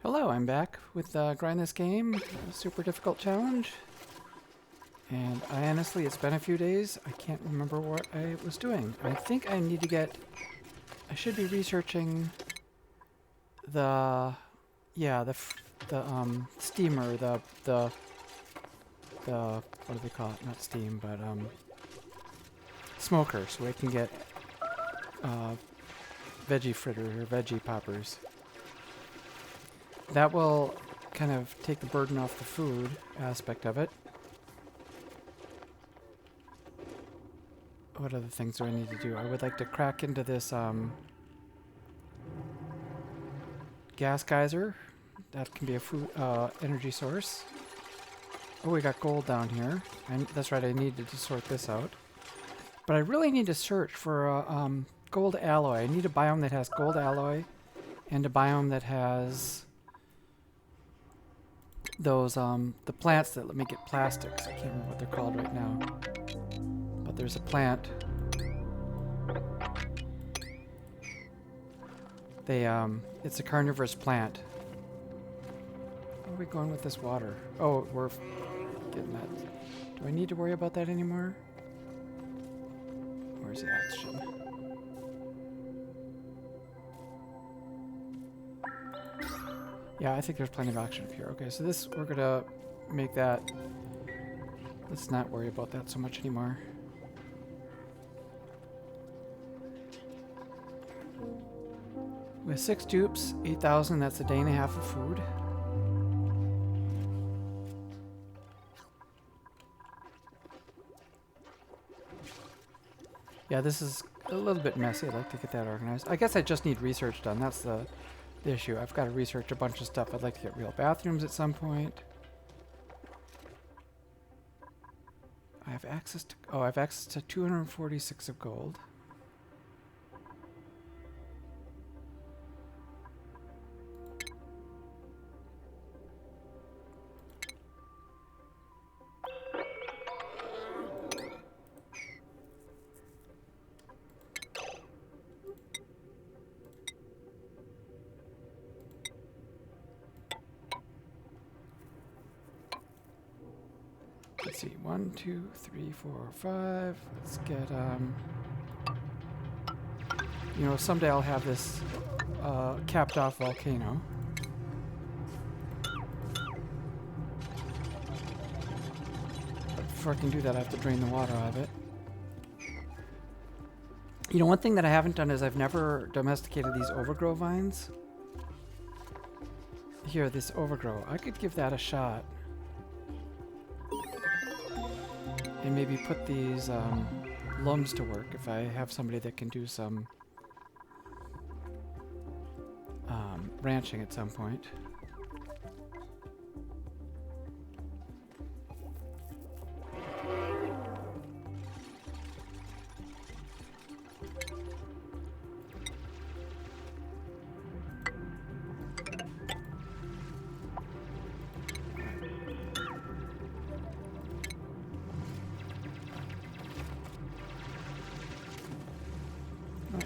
Hello, I'm back with Grind This Game, a super difficult challenge. And I honestly, it's been a few days. I can't remember what I was doing. I think I need to get... I should be researching the... Yeah, the steamer, the... What do they call it? Not steam, but smoker, so I can get veggie fritters or veggie poppers. That will kind of take the burden off the food aspect of it. What other things do I need to do? I would like to crack into this gas geyser. That can be a food energy source. Oh, we got gold down here. And that's right, I needed to sort this out. But I really need to search for a gold alloy. I need a biome that has gold alloy and a biome that has those the plants that let me get plastics. I can't remember what they're called right now. But there's a plant. It's a carnivorous plant. Where are we going with this water? Oh, we're getting that. Do I need to worry about that anymore? Where's the oxygen? Yeah, I think there's plenty of oxygen up here. Okay, so this, we're gonna make that. Let's not worry about that so much anymore. With 6 dupes, 8,000, that's a day and a half of food. Yeah, this is a little bit messy. I'd like to get that organized. I guess I just need research done. That's the issue. I've got to research a bunch of stuff. I'd like to get real bathrooms at some point. I have access to... Oh, I have access to 246 of gold. Let's see, 1, 2, 3, 4, 5. Let's get, you know, someday I'll have this capped off volcano. But before I can do that, I have to drain the water out of it. You know, one thing that I haven't done is I've never domesticated these overgrow vines. Here, this overgrow. I could give that a shot. And maybe put these lums to work if I have somebody that can do some ranching at some point.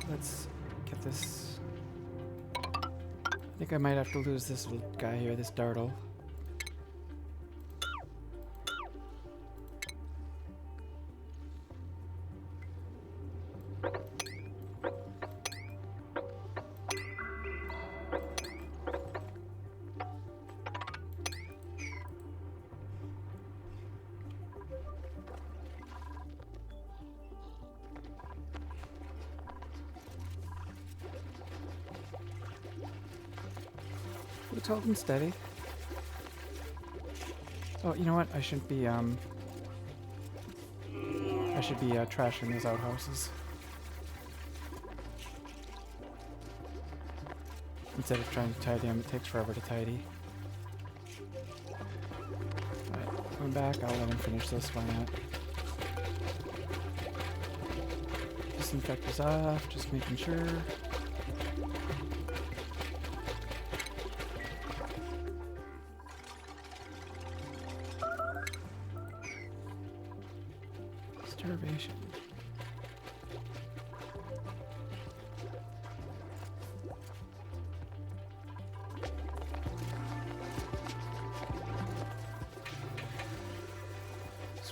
Let's get this. I think I might have to lose this little guy here, this dartle. It's holding steady. Oh, you know what? I shouldn't be, trashing these outhouses. Instead of trying to tidy them, it takes forever to tidy. Alright, going back, I'll let him finish this, why not? Disinfect is off, just making sure. Starvation.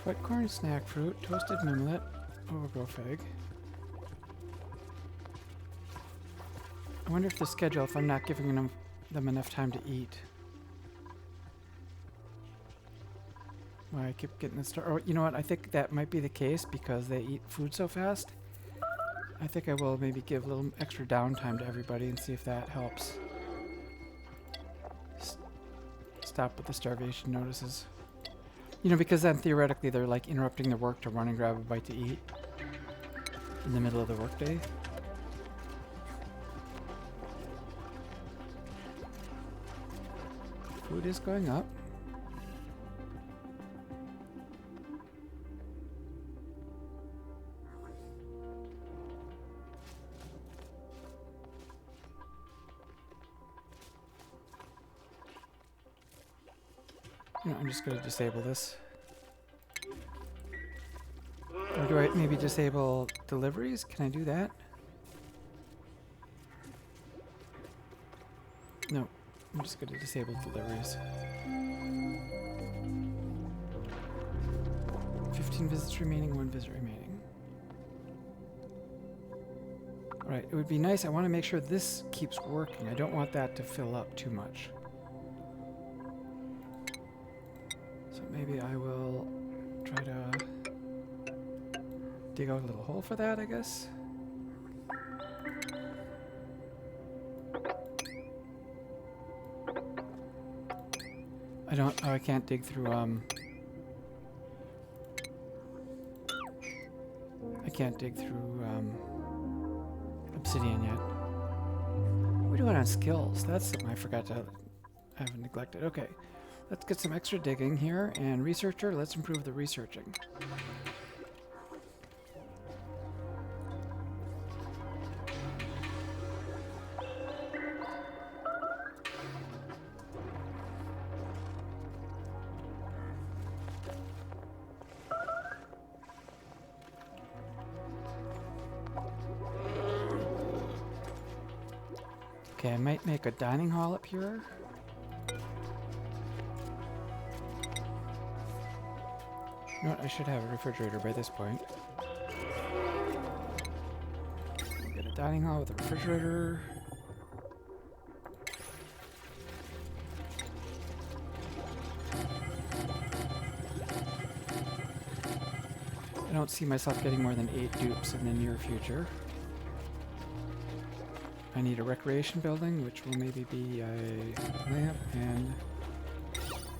Sweat corn, snack fruit, toasted millet, overgrowth egg. I wonder if the schedule, if I'm not giving them enough time to eat. Why I keep getting this start. Oh, you know what? I think that might be the case because they eat food so fast. I think I will maybe give a little extra downtime to everybody and see if that helps. Stop with the starvation notices. You know, because then theoretically they're like interrupting their work to run and grab a bite to eat in the middle of the workday. Food is going up. No, I'm just going to disable this. Or do I maybe disable deliveries? Can I do that? No, I'm just going to disable deliveries. 15 visits remaining, 1 visit remaining. Alright, it would be nice. I want to make sure this keeps working. I don't want that to fill up too much. So maybe I will try to dig out a little hole for that, I guess. I can't dig through, I can't dig through, obsidian yet. What are we doing on skills? That's something I forgot to have neglected. Okay, let's get some extra digging here. And researcher, let's improve the researching. Okay, I might make a dining hall up here. You know what? I should have a refrigerator by this point. Get a dining hall with a refrigerator. I don't see myself getting more than 8 dupes in the near future. I need a recreation building, which will maybe be a lamp, and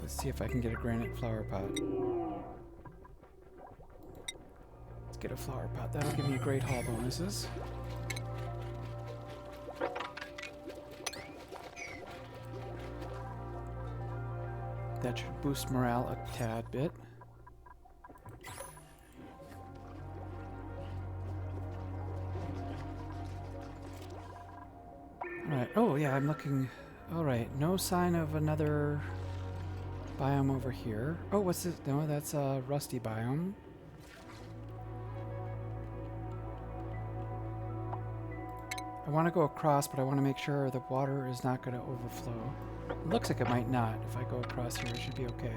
let's see if I can get a granite flower pot. Let's get a flower pot. That'll give me a great haul bonuses. That should boost morale a tad bit. Alright, oh yeah, I'm looking. Alright, no sign of another biome over here. Oh, what's this? No, that's a rusty biome. I want to go across, but I want to make sure the water is not going to overflow. It looks like it might not. If I go across here, it should be okay.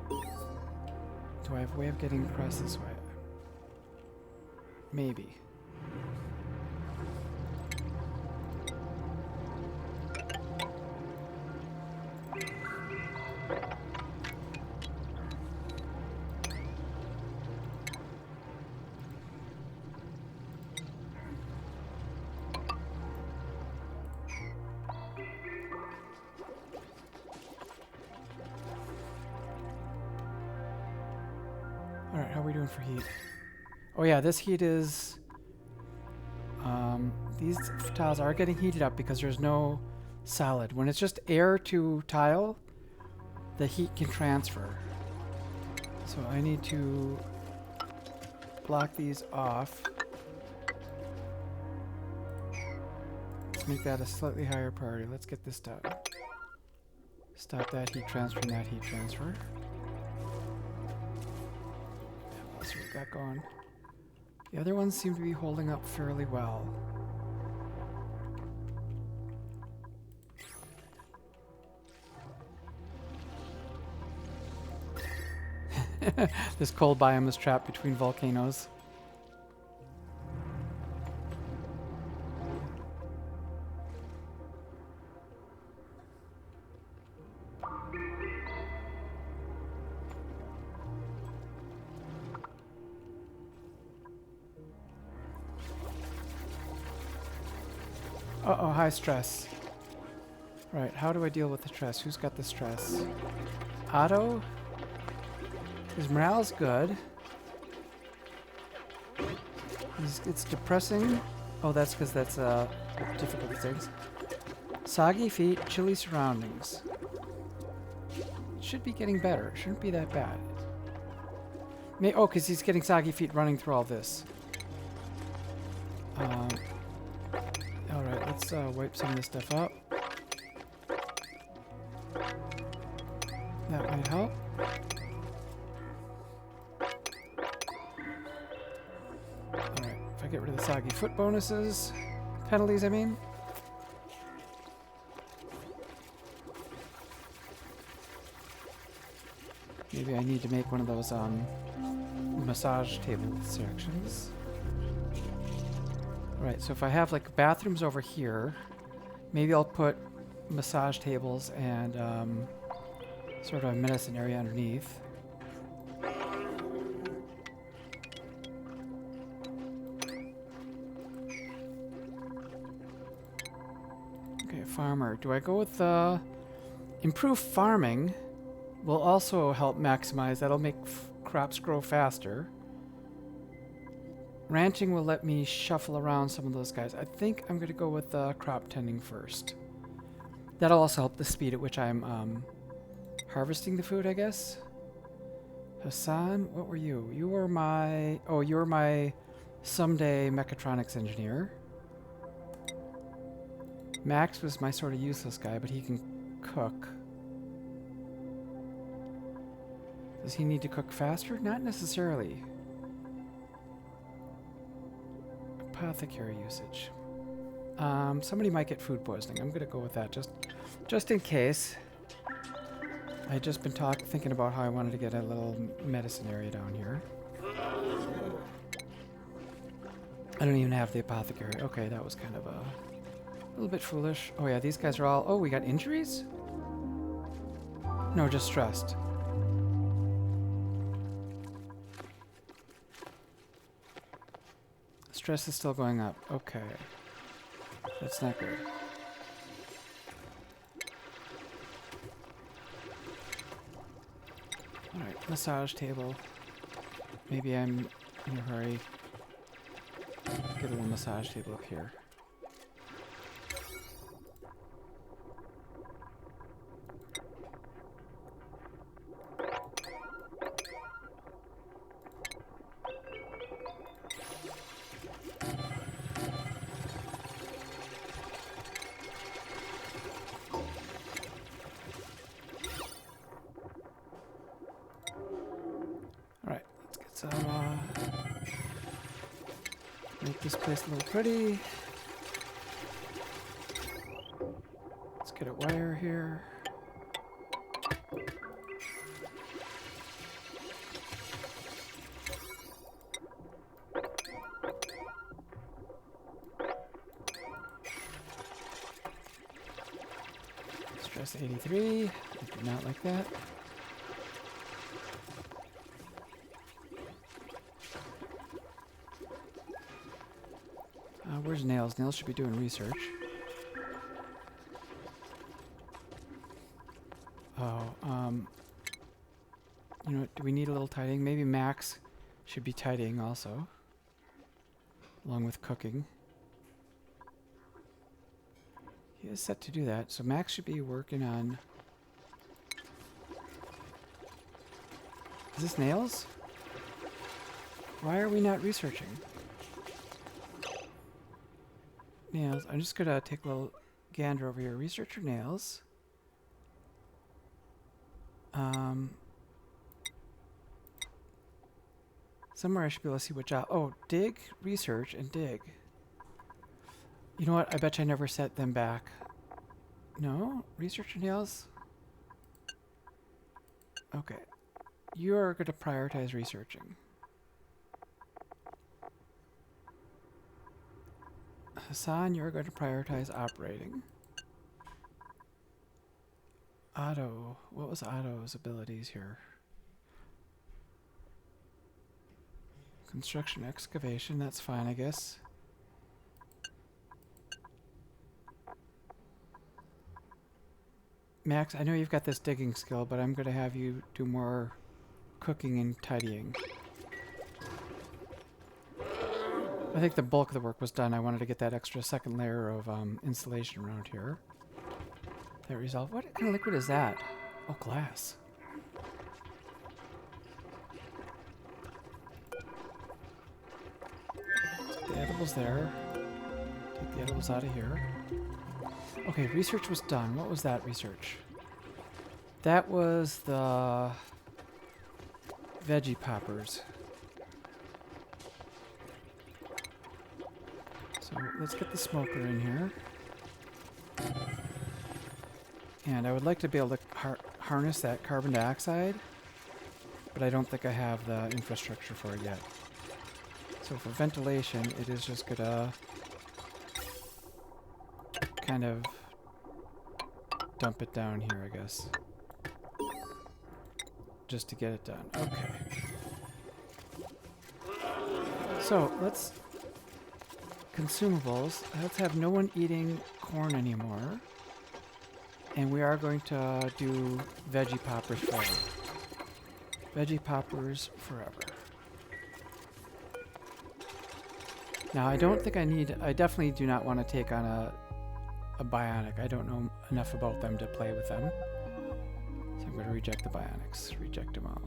Do I have a way of getting across this way? Maybe. Alright, how are we doing for heat? Oh yeah, this heat is... these tiles are getting heated up because there's no solid. When it's just air to tile, the heat can transfer. So I need to block these off. Let's make that a slightly higher priority. Let's get this done. Stop that heat transfer and that heat transfer. What else we got going? The other ones seem to be holding up fairly well. This cold biome is trapped between volcanoes. Uh-oh, high stress. Right, how do I deal with the stress? Who's got the stress? Otto? His morale's good. It's depressing. Oh, that's because that's difficult things. Soggy feet, chilly surroundings. Should be getting better. Shouldn't be that bad. Oh, because he's getting soggy feet running through all this. Alright, let's wipe some of this stuff up. That might help. Alright, if I get rid of the soggy foot bonuses, penalties I mean. Maybe I need to make one of those massage table sections. Right, so if I have like bathrooms over here, maybe I'll put massage tables and sort of a medicine area underneath. Okay, farmer. Do I go with improve farming? Will also help maximize. That'll make crops grow faster. Ranching will let me shuffle around some of those guys. I think I'm going to go with crop tending first. That'll also help the speed at which I'm harvesting the food, I guess. Hassan, what were you? You were my... Oh, you were my someday mechatronics engineer. Max was my sort of useless guy, but he can cook. Does he need to cook faster? Not necessarily. Apothecary usage. Somebody might get food poisoning. I'm gonna go with that just in case. I just been thinking about how I wanted to get a little medicine area down here. I don't even have the apothecary. Okay, that was kind of a little bit foolish. Oh yeah, these guys are all... Oh, we got injuries? No, just stressed. Stress is still going up. Okay. That's not good. Alright, massage table. Maybe I'm in a hurry. Get a little massage table up here. So, make this place a little pretty. Let's get a wire here. Stress 83. I do not like that. Where's Nails? Nails should be doing research. Oh, you know what? Do we need a little tidying? Maybe Max should be tidying also, along with cooking. He is set to do that, so Max should be working on... Is this Nails? Why are we not researching? Nails. I'm just gonna take a little gander over here. Researcher Nails. Somewhere I should be able to see what job. Oh, dig, research, and dig. You know what? I bet you I never set them back. No? Researcher Nails? Okay. you're going to prioritize researching. Hassan, you're going to prioritize operating. Otto, what was Otto's abilities here? Construction, excavation, that's fine, I guess. Max, I know you've got this digging skill, but I'm going to have you do more cooking and tidying. I think the bulk of the work was done. I wanted to get that extra second layer of insulation around here. That resolved. What kind of liquid is that? Oh, glass. Take the edibles there. Take the edibles out of here. Okay, research was done. What was that research? That was the veggie poppers. So let's get the smoker in here. And I would like to be able to harness that carbon dioxide, but I don't think I have the infrastructure for it yet. So for ventilation, it is just gonna kind of dump it down here, I guess. Just to get it done. Okay. So let's... Consumables. Let's have no one eating corn anymore. And we are going to do veggie poppers forever. Veggie poppers forever. Now, I don't think I need... I definitely do not want to take on a Bionic. I don't know enough about them to play with them. So I'm going to reject the Bionics. Reject them all.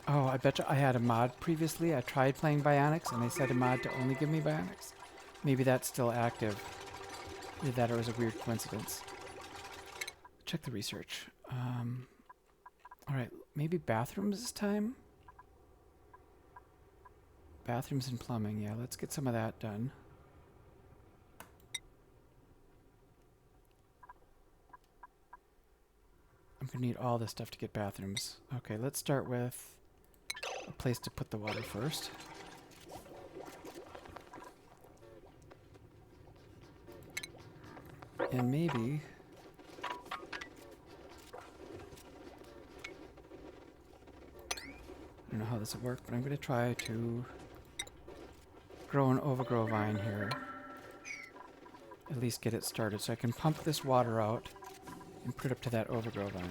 Oh, I bet you I had a mod previously. I tried playing Bionics, and they said a mod to only give me Bionics. Maybe that's still active. Either that or it was a weird coincidence. Check the research. Alright, maybe bathrooms this time? Bathrooms and plumbing, yeah, let's get some of that done. I'm gonna need all this stuff to get bathrooms. Okay, let's start with a place to put the water first. And maybe... I don't know how this will work, but I'm going to try to grow an overgrow vine here. At least get it started so I can pump this water out and put it up to that overgrow vine.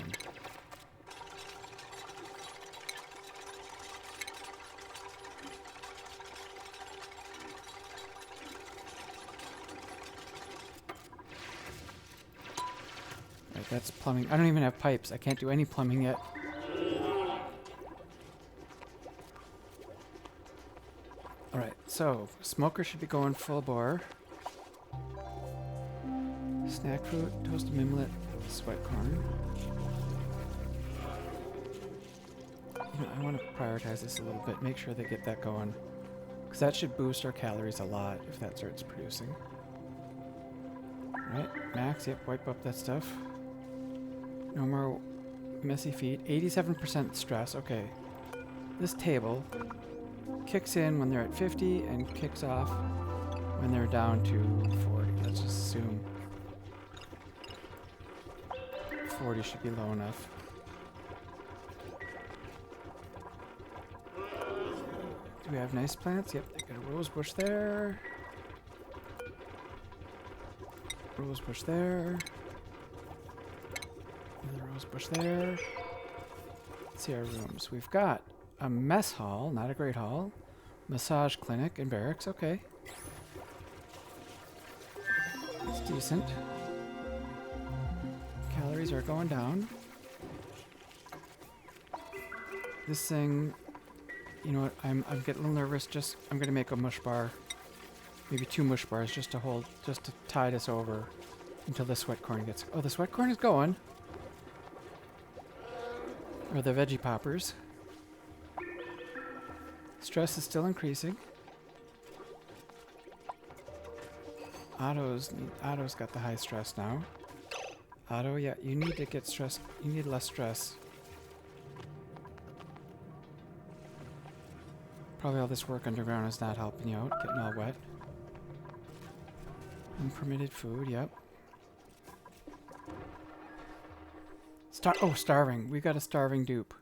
Right, that's plumbing. I don't even have pipes. I can't do any plumbing yet. Alright, so smoker should be going full bore. Snack fruit, toasted mimlet, sweat corn. You know, I want to prioritize this a little bit, make sure they get that going. Because that should boost our calories a lot if that starts producing. Alright, max, yep, wipe up that stuff. No more messy feet. 87% stress, okay. This table kicks in when they're at 50 and kicks off when they're down to 40. Let's just assume 40 should be low enough. Do we have nice plants? Yep, they got a rose bush there. Rose bush there. Another rose bush there. Let's see our rooms. We've got a mess hall, not a great hall. Massage clinic and barracks, okay. It's decent. Calories are going down. This thing, you know what, I'm getting a little nervous. Just, I'm gonna make a mush bar. Maybe 2 mush bars just to tide us over until the sweat corn gets, oh, the sweat corn is going. Or the veggie poppers. Stress is still increasing. Otto's got the high stress now. Auto, yeah, you need to get stressed. You need less stress. Probably all this work underground is not helping you out, getting all wet. Unpermitted food, yep. Starving. We got a starving dupe.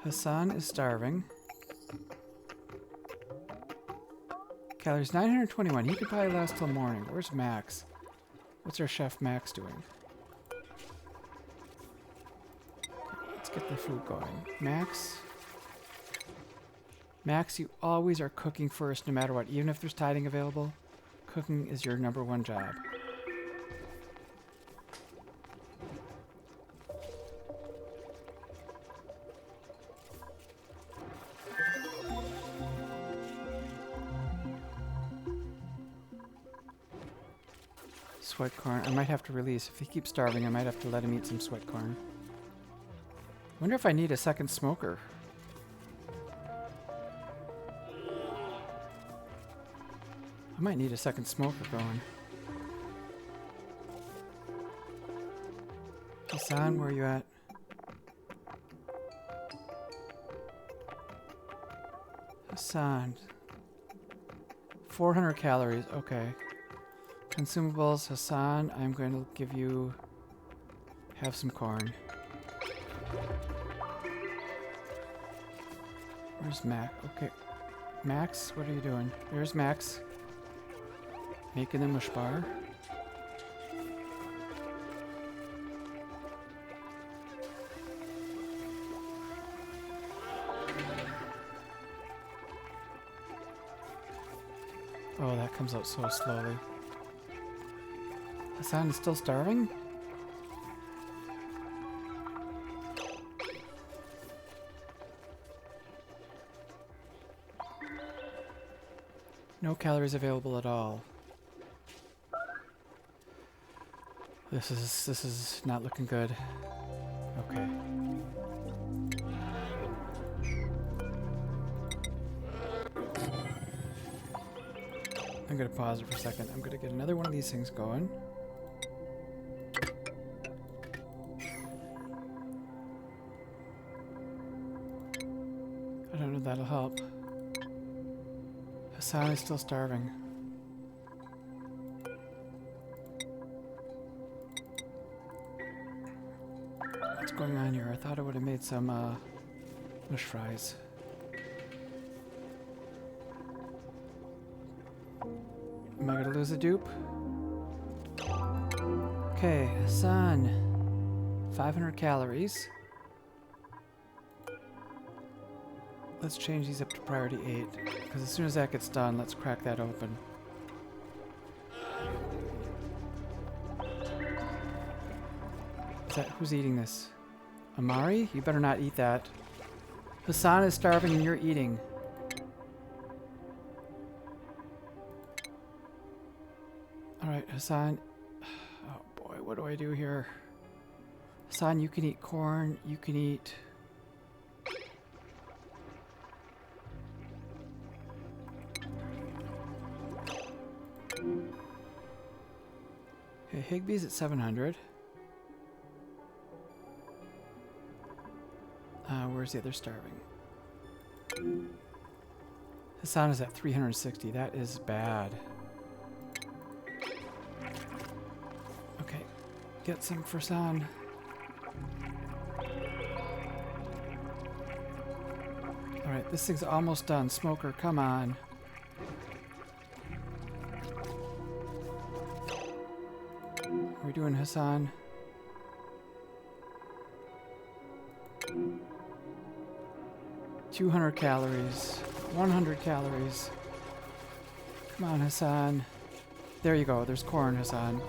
Hassan is starving. Calories 921. He could probably last till morning. Where's Max? What's our chef Max doing? Let's get the food going. Max, you always are cooking first no matter what. Even if there's tiding available, cooking is your #1 job. Sweat corn. I might have to release. If he keeps starving, I might have to let him eat some sweat corn. Wonder if I need a second smoker. I might need a second smoker going. Hassan, where are you at? Hassan. 400 calories. Okay. Consumables, Hassan, I'm going to give you... have some corn. Where's Max? Okay. Max, what are you doing? There's Max. Making the mush bar. Oh, that comes out so slowly. Hassan is still starving? No calories available at all. This is not looking good. Okay. I'm gonna pause it for a second. I'm gonna get another one of these things going. I don't know if that'll help. Hassan is still starving. What's going on here? I thought I would have made some mush fries. Am I gonna lose a dupe? Okay, Hassan. 500 calories. Let's change these up to priority 8, because as soon as that gets done, let's crack that open. Who's eating this? Amari? You better not eat that. Hassan is starving and you're eating. Alright, Hassan. Oh boy, what do I do here? Hassan, you can eat corn, you can eat... Okay, Higby's at 700. Where's the other starving? Hassan is at 360. That is bad. Okay, get some for Hassan. Alright, this thing's almost done. Smoker, come on. What are we doing, Hassan? $200 calories. 100 calories. Come on, Hassan. There you go. There's corn, Hassan.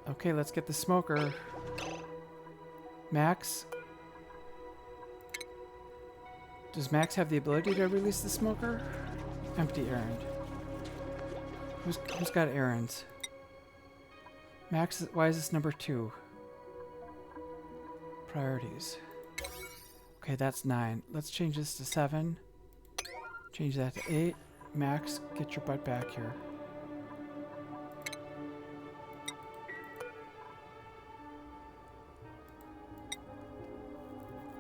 Okay, let's get the smoker. Max? Does Max have the ability to release the smoker? Empty errand. Who's got errands? Max, why is this number 2? Priorities. Okay, that's 9. Let's change this to 7. Change that to 8. Max, get your butt back here.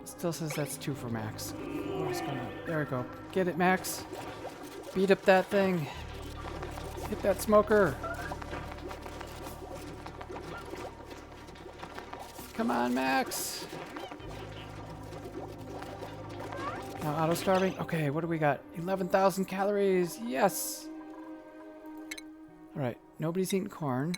Still says that's 2 for Max. What's going on? There we go. Get it, Max. Beat up that thing. Hit that smoker. Come on, Max. Now auto-starving. Okay, what do we got? 11,000 calories. Yes. All right, nobody's eating corn.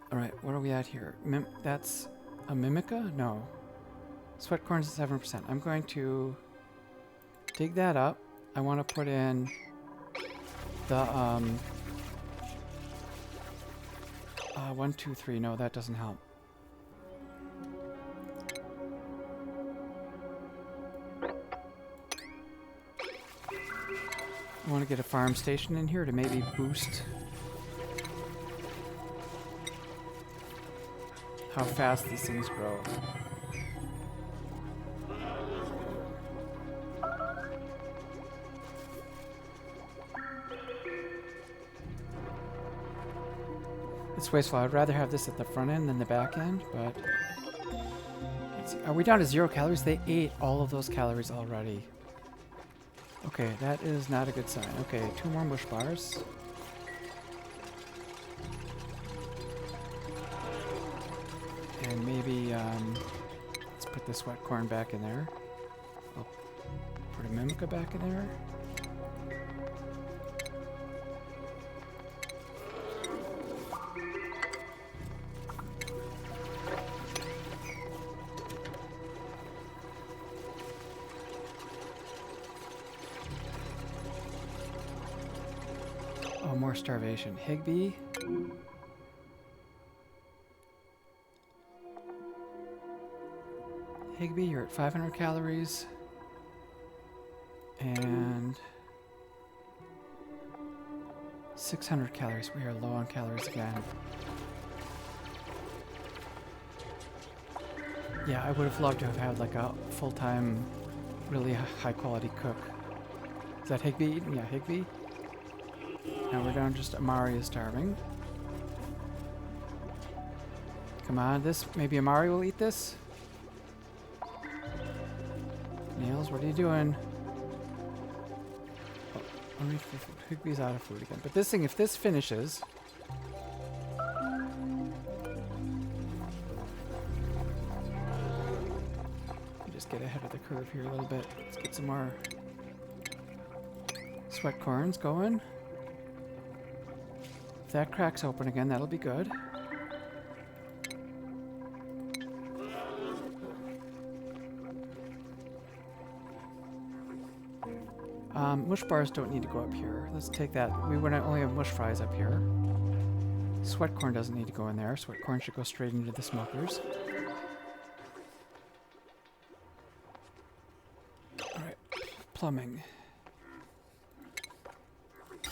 All right, what are we at here? That's a Mimica? No. Sweat corn's at 7%. I'm going to dig that up. I want to put in the 1, 2, 3. No, that doesn't help. I want to get a farm station in here to maybe boost how fast these things grow. It's wasteful. I'd rather have this at the front end than the back end, but... Let's see. Are we down to 0 calories? They ate all of those calories already. Okay, that is not a good sign. Okay, 2 more mush bars. And maybe, let's put the sweat corn back in there. I'll put a Mimica back in there. Oh, more starvation. Higby. Higby, you're at 500 calories. And 600 calories. We are low on calories again. Yeah, I would have loved to have had like a full-time, really high quality cook. Is that Higby eating? Yeah, Higby. Now we're down just Amari is starving. Come on, maybe Amari will eat this? Nails, what are you doing? Oh, Higby's out of food again. But this thing, if this finishes... Just get ahead of the curve here a little bit. Let's get some more sweat corns going. If that cracks open again, that'll be good. Mush bars don't need to go up here. Let's take that. We would only have mush fries up here. Sweat corn doesn't need to go in there. Sweat corn should go straight into the smokers. Alright, plumbing.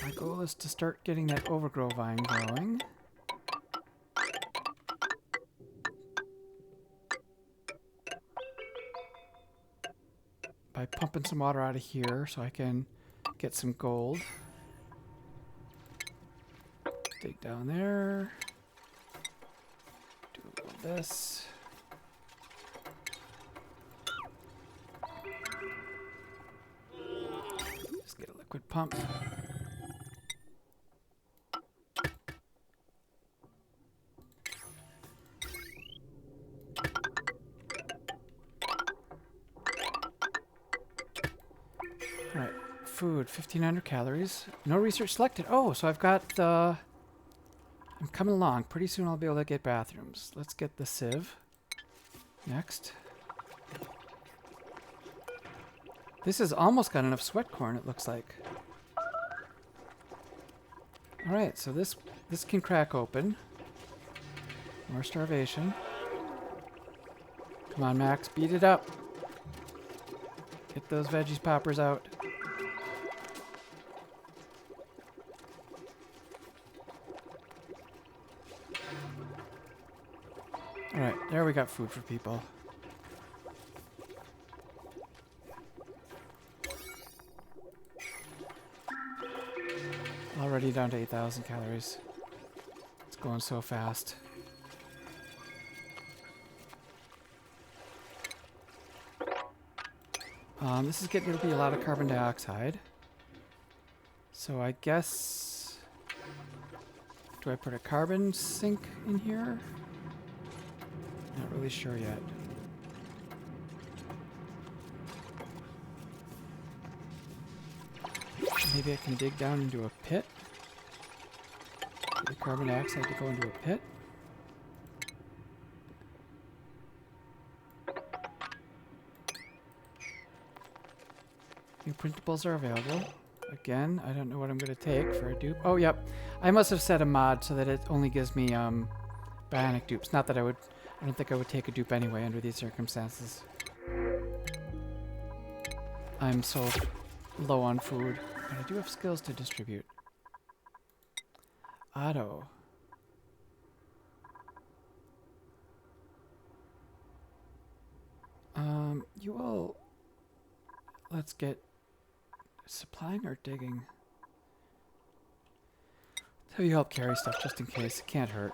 My goal is to start getting that overgrow vine growing. By pumping some water out of here so I can get some gold. Dig down there. Do a little of this. Just get a liquid pump. Alright, food, 1,500 calories. No research selected. Oh, so I've got the... I'm coming along. Pretty soon I'll be able to get bathrooms. Let's get the sieve. Next. This has almost got enough sweat corn, it looks like. Alright, so this can crack open. More starvation. Come on, Max, beat it up. Get those veggies poppers out. Alright, there we got food for people. Already down to 8,000 calories. It's going so fast. This is getting to be a lot of carbon dioxide. So I guess... Do I put a carbon sink in here? Not really sure yet. Maybe I can dig down into a pit. Get the carbon dioxide to go into a pit. New printables are available. Again, I don't know what I'm going to take for a dupe. Oh, yep. I must have set a mod so that it only gives me bionic dupes. Not that I would... I don't think I would take a dupe anyway under these circumstances. I'm so low on food. But I do have skills to distribute. Auto. You will... Let's get... Supplying or digging? So you help carry stuff just in case. It can't hurt.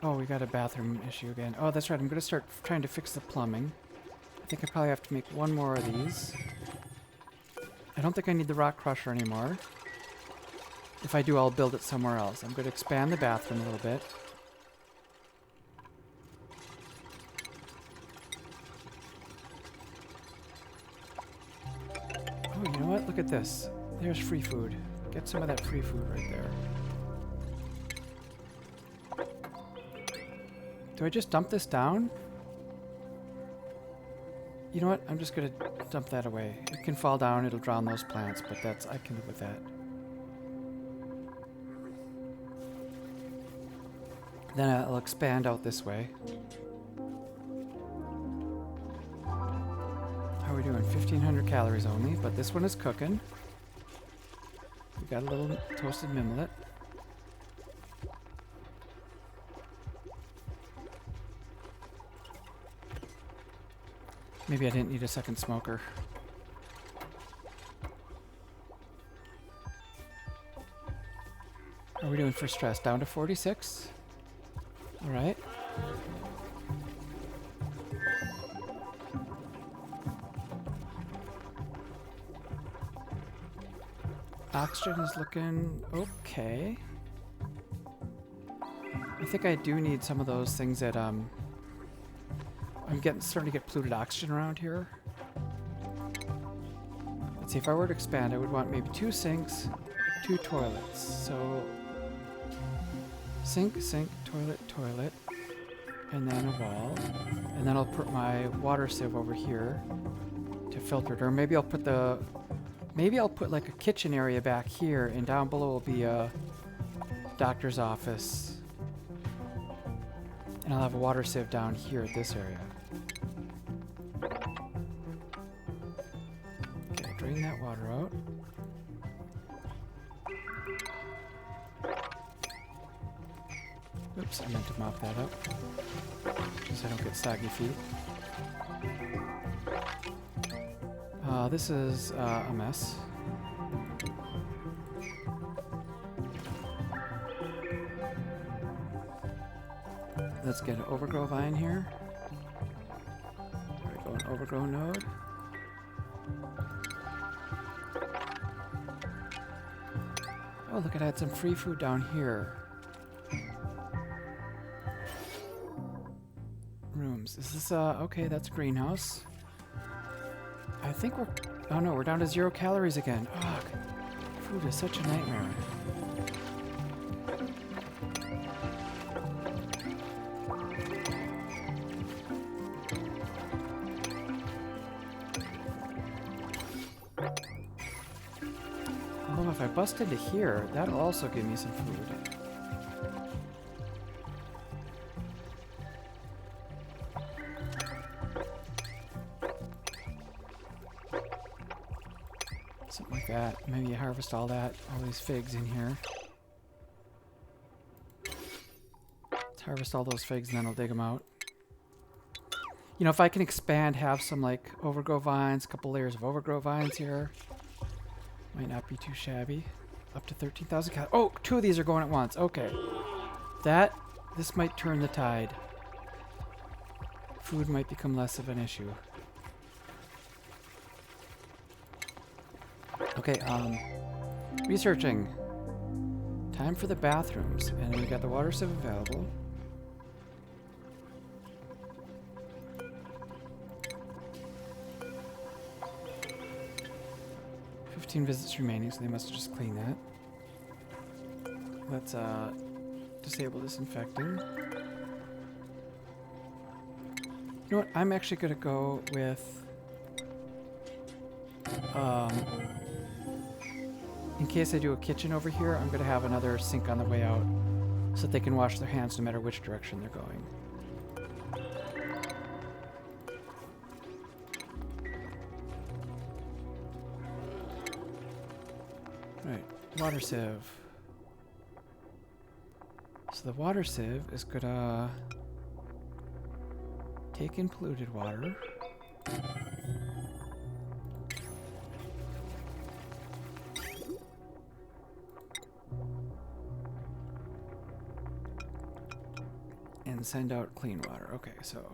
Oh, we got a bathroom issue again. Oh, that's right. I'm going to start trying to fix the plumbing. I think I probably have to make one more of these. I don't think I need the rock crusher anymore. If I do, I'll build it somewhere else. I'm going to expand the bathroom a little bit. Oh, you know what? Look at this. There's free food. Get some of that free food right there. Do I just dump this down? You know what? I'm just going to dump that away. It can fall down. It'll drown those plants, but that's... I can live with that. Then I'll expand out this way. How are we doing? 1,500 calories only, but this one is cooking. We got a little toasted mimlet. Maybe I didn't need a second smoker. How are we doing for stress? Down to 46? Alright. Oxygen is looking okay. I think I do need some of those things that, I'm starting to get polluted oxygen around here. Let's see, if I were to expand, I would want maybe 2 sinks, 2 toilets. So, sink, sink, toilet, toilet, and then a wall. And then I'll put my water sieve over here to filter it. Or maybe I'll put like a kitchen area back here, and down below will be a doctor's office. And I'll have a water sieve down here at this area. Okay, drain that water out. Oops, I meant to mop that up, so I don't get soggy feet. This is a mess. Let's get an overgrow vine here. There we go, an overgrow node. Oh, look, I had some free food down here. Rooms. Is this okay, that's a greenhouse. I think we're... Oh no, we're down to 0 calories again. Ugh. Food is such a nightmare. Although if I bust into here, that'll also give me some food. Something like that. Maybe you harvest all these figs in here. Let's harvest all those figs and then I'll dig them out. You know, if I can expand, have some like overgrow vines, a couple layers of overgrow vines here, might not be too shabby. Up to 13,000 calories. Oh, 2 of these are going at once. Okay. This might turn the tide. Food might become less of an issue. Okay, researching. Time for the bathrooms. And then we got the water sieve available. Visits remaining, so they must have just cleaned that. Let's disable disinfecting. You know what? I'm actually going to go with in case I do a kitchen over here, I'm going to have another sink on the way out so that they can wash their hands no matter which direction they're going. Right, water sieve. So the water sieve is gonna take in polluted water. And send out clean water. Okay, so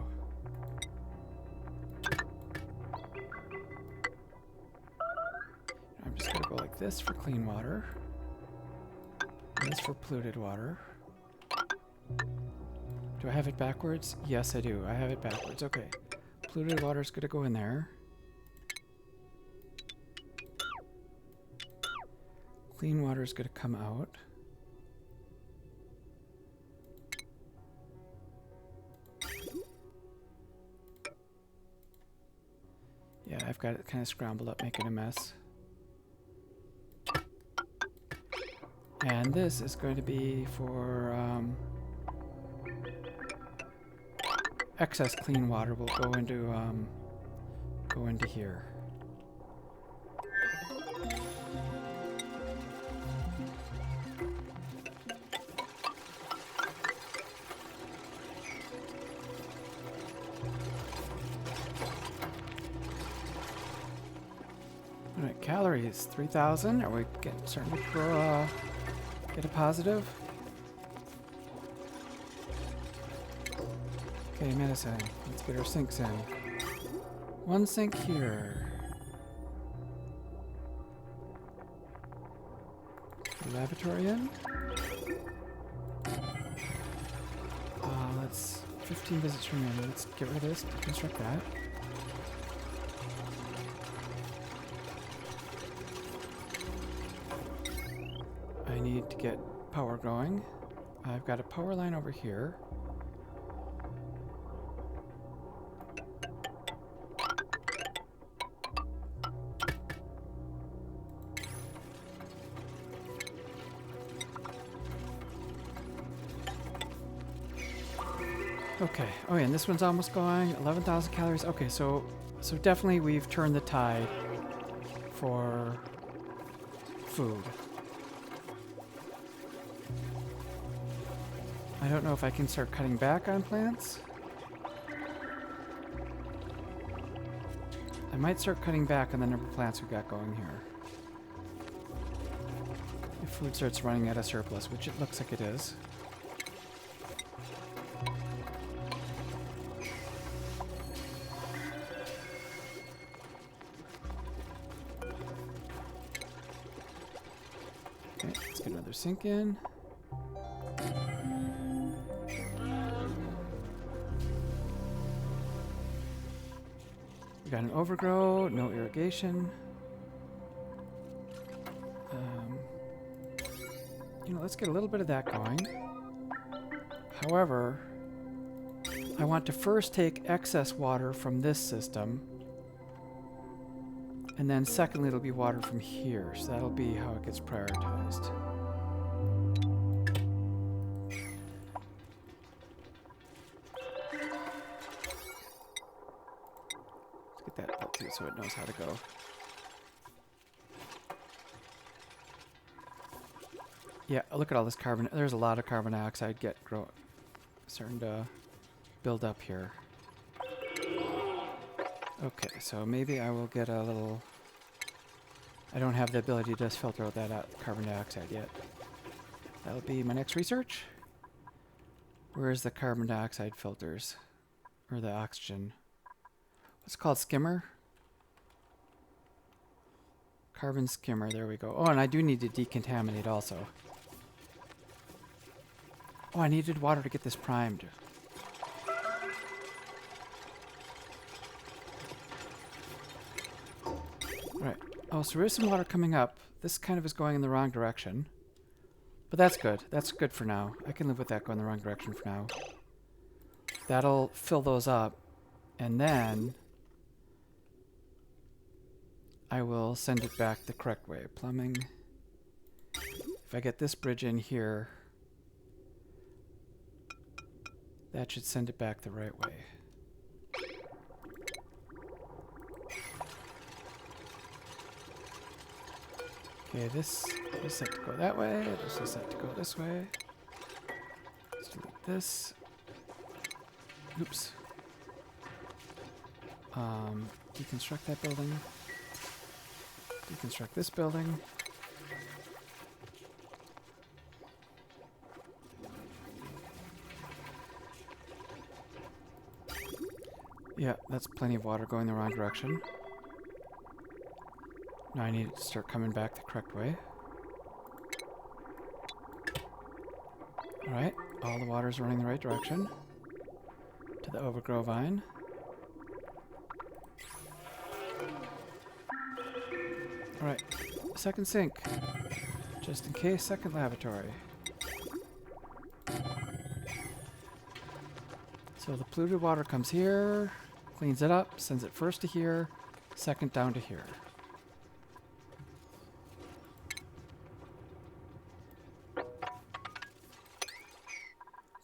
I'm just gonna go like this for clean water. And this for polluted water. Do I have it backwards? Yes, I do. I have it backwards. Okay. Polluted water is gonna go in there. Clean water is gonna come out. Yeah, I've got it kind of scrambled up, making a mess. And this is going to be for excess clean water will go into here. All right, calories 3,000. Are we starting to grow? Get a positive. Okay, medicine. Let's get our sinks in. One sink here. Lavatory in. Let's 15 visits remaining. Let's get rid of this. Deconstruct that. I need to get power going. I've got a power line over here. Okay. Oh yeah, and this one's almost going. 11,000 calories. Okay, so definitely we've turned the tide for food. I don't know if I can start cutting back on plants. I might start cutting back on the number of plants we've got going here. If food starts running at a surplus, which it looks like it is. Okay, let's get another sink in. Got an overgrow, no irrigation. You know, let's get a little bit of that going. However, I want to first take excess water from this system. And then secondly, it'll be water from here. So that'll be how it gets prioritized. That built too, so it knows how to go. Yeah, look at all this carbon. There's a lot of carbon dioxide starting to build up here. Okay, so maybe I will get a little... I don't have the ability to filter out that carbon dioxide yet. That'll be my next research. Where's the carbon dioxide filters? Or the oxygen? What's it called? Skimmer? Carbon skimmer, there we go. Oh, and I do need to decontaminate also. Oh, I needed water to get this primed. Alright. Oh, so there is some water coming up. This kind of is going in the wrong direction. But that's good. That's good for now. I can live with that going the wrong direction for now. That'll fill those up. And then I will send it back the correct way. Plumbing. If I get this bridge in here, that should send it back the right way. Okay, this is set to go that way. This is set to go this way. Let's delete this. Oops. Deconstruct that building. Deconstruct this building. Yeah, that's plenty of water going the wrong direction. Now I need it to start coming back the correct way. Alright, all the water's running the right direction. To the overgrow vine. Alright, second sink. Just in case, second lavatory. So the polluted water comes here, cleans it up, sends it first to here, second down to here.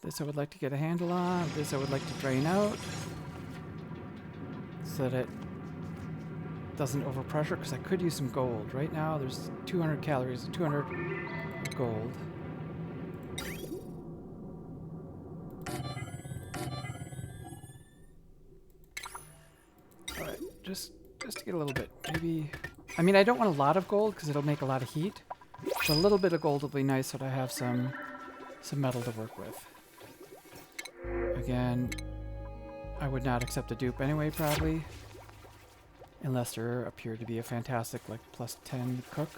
This I would like to get a handle on. This I would like to drain out so that it doesn't overpressure, because I could use some gold. Right now there's 200 calories, 200 gold. Alright, just to get a little bit. Maybe... I mean, I don't want a lot of gold because it'll make a lot of heat. But a little bit of gold will be nice so that I have some metal to work with. Again, I would not accept a dupe anyway, probably. Unless there appeared to be a fantastic, like, +10 cook.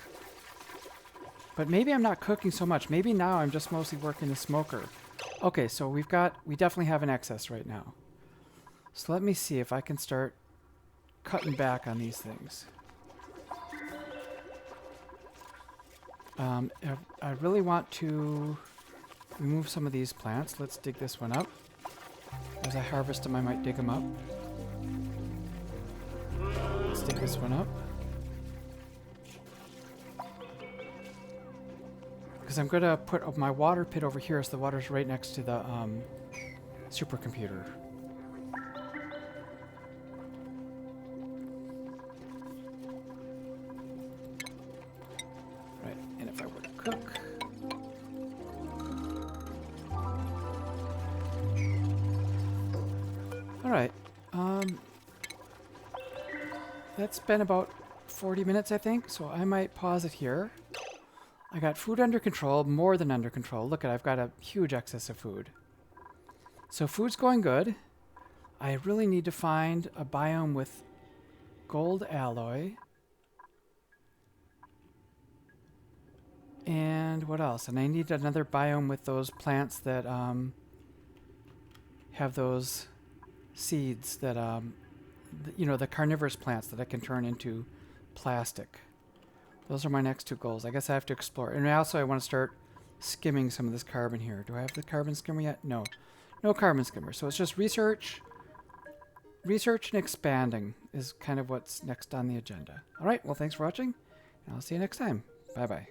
But maybe I'm not cooking so much. Maybe now I'm just mostly working the smoker. Okay, so we definitely have an excess right now. So let me see if I can start cutting back on these things. I really want to remove some of these plants. Let's dig this one up. As I harvest them, I might dig them up. Let's dig this one up. Because I'm going to put my water pit over here so the water's right next to the supercomputer. Right, and if I were to cook... Alright, that's been about 40 minutes, I think, so I might pause it here. I got food under control, more than under control. Look at, I've got a huge excess of food. So food's going good. I really need to find a biome with gold alloy. And what else? And I need another biome with those plants that have those seeds that, you know, the carnivorous plants that I can turn into plastic. Those are my next two goals. I guess I have to explore. And also I want to start skimming some of this carbon here. Do I have the carbon skimmer yet? No. No carbon skimmer. So it's just research. Research and expanding is kind of what's next on the agenda. All right. Well, thanks for watching. And I'll see you next time. Bye-bye.